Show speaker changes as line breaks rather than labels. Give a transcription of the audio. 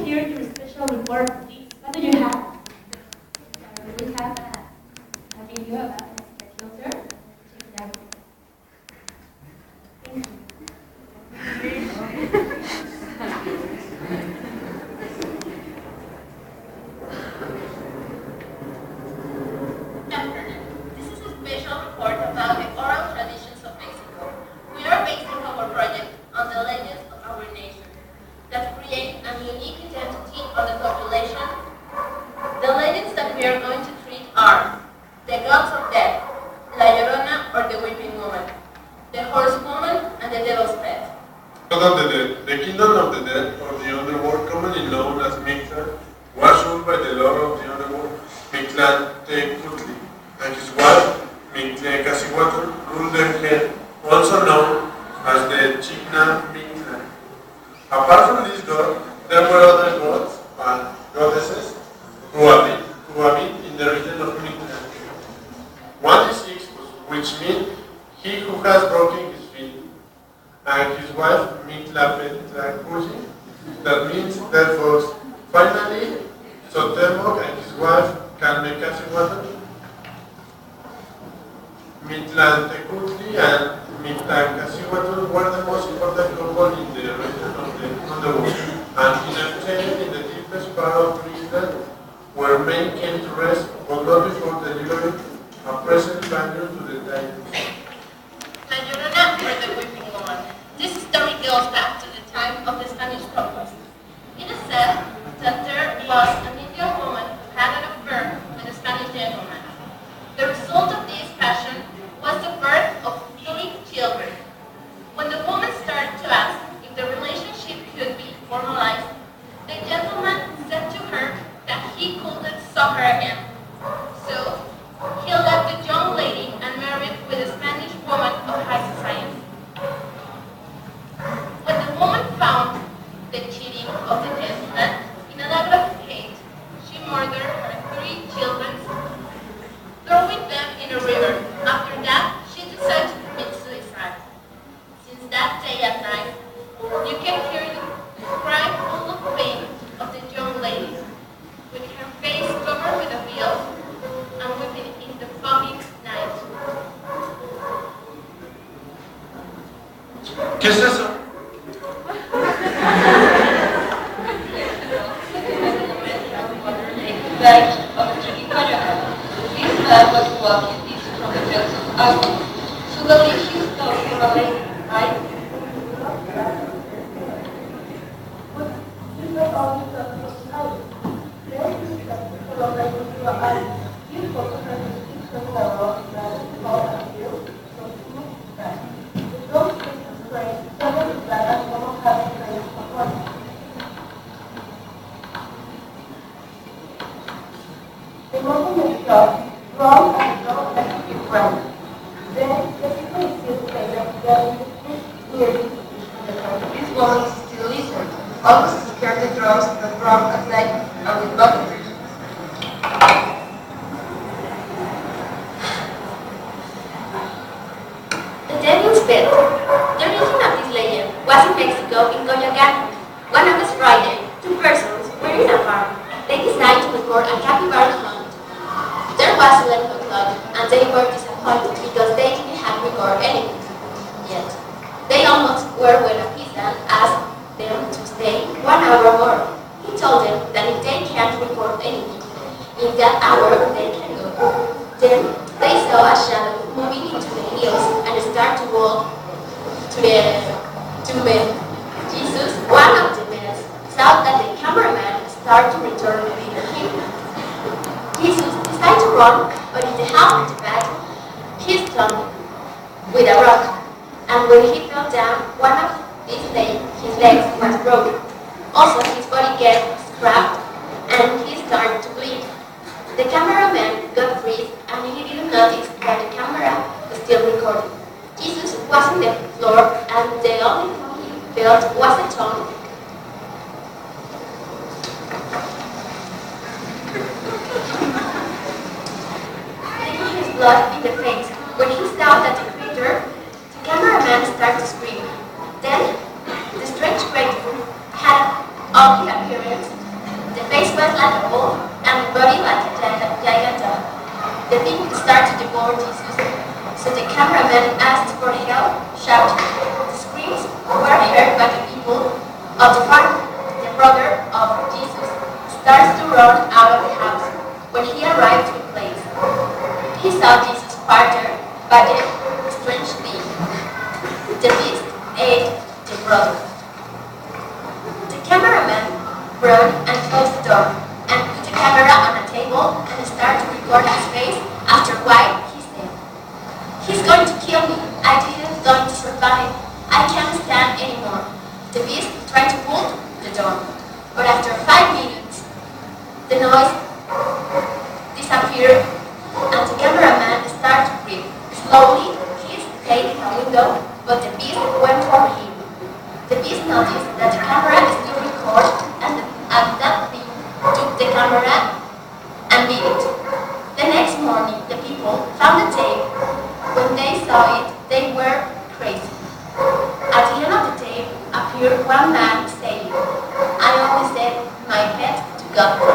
hear your special report, please. What do you have?
We have a video about the filter. Check it out. Thank
This is a special report about the oral traditions of Mexico. We are basing our project on the legends of our nation that create an unique identity on the population. The legends that we are going to treat are the gods of death, La Llorona or the Weeping Woman, the Horsewoman and the Devil's Pet.
God of the Dead. The kingdom of the dead, or the underworld, commonly known as Mictlan, was ruled by the lord of the underworld, Mictlan Tecutli, and his wife, Mictlan ruled the head, also known as the Chicna Mictlan. Apart from this god, there were other gods and goddesses who habit in the region of Mictlan. 1d6, which means he who has broken his feet, and his wife Mictlapetlacursi, that means dead folks. Finally, Sotemok and his wife Calmecasihuatl, Mitlantecutli and Mitlacasihuatl were the most important people in the region of the underworld, and inhabited in the deepest part of Greenland, where men came to rest, but not before delivering a present value to the Titans.
La Llorona or the Weeping Woman. This story goes back to the time of the Spanish conquest. It is said that there was an Indian woman who had an affair with a Spanish gentleman. The result of this passion was the birth of 3 children. When the woman started to ask if the relationship could be formalized, the gentleman said to her that he couldn't saw her again. So he left the young lady and married with a Spanish woman of high society. When the woman found the cheating of the gentleman, in an act of hate, she murdered her 3 children, throwing them in a river. After that, she decided to commit suicide. Since that day at night, you can hear the cry full of pain of the young lady, with her face covered with a veil and weeping in the foggy night.
¿Qué es eso?
Village of Triquicoyoacán. This man was walking east from the fields of Agua. Suddenly he stopped for a late night.
The moment stopped, wrong and wrong as it ran. Then the people still say that they are in the street nearly.
This woman still listened, almost scared the drums that drum at night and with bucketry.
The Devil's Pet. The origin of this legend was in Mexico, in Coyoacán. One of those Friday, 2 persons were in a farm. They decided to record a capybara hunt. There was 11 o'clock, and they were disappointed because they didn't have recorded anything yet. They almost were when a peasant asked them to stay 1 hour more. He told them that if they can't record anything in that hour, they can go. Then they saw a shadow moving into the hills and start to walk to the men. Jesus, one of the men, saw that the cameraman started to return the video to him. Jesus decided to run, but in the half of the back, he stunned with a rock, and when he fell down, one of his legs was broken. Also, his body got scratched, and he started to bleed. The cameraman got free, and he didn't notice that the camera was still recording. Jesus was on the floor, and the only thing he felt was a tongue. Taking his blood in the face. When he saw that the creature, the cameraman started to scream. Then, the strange creature had ugly appearance was like a bull, and the body like a giant dog. The people started to devour Jesus, so the cameraman asked for help, shouting. The screams were heard by the people of the farmer. The brother of Jesus starts to run out of the house. When he arrived to the place, he saw Jesus parted by the strange thing. The beast ate the brother. The cameraman ran and closed the door and put the camera on a table and started to record his face. After a while, he said, "He's going to kill me. I didn't going to survive. I can't stand anymore." The beast tried to pull the door, but after 5 minutes, the noise disappeared and the cameraman started to breathe. Slowly, he stayed in a window, but the beast went for him. The beast noticed that the camera still recorded and that thing took the camera and beat it. The next morning, the people found the tape. When they saw it, they were crazy. At the end of the tape appeared one man saying, "I always said my pet to God."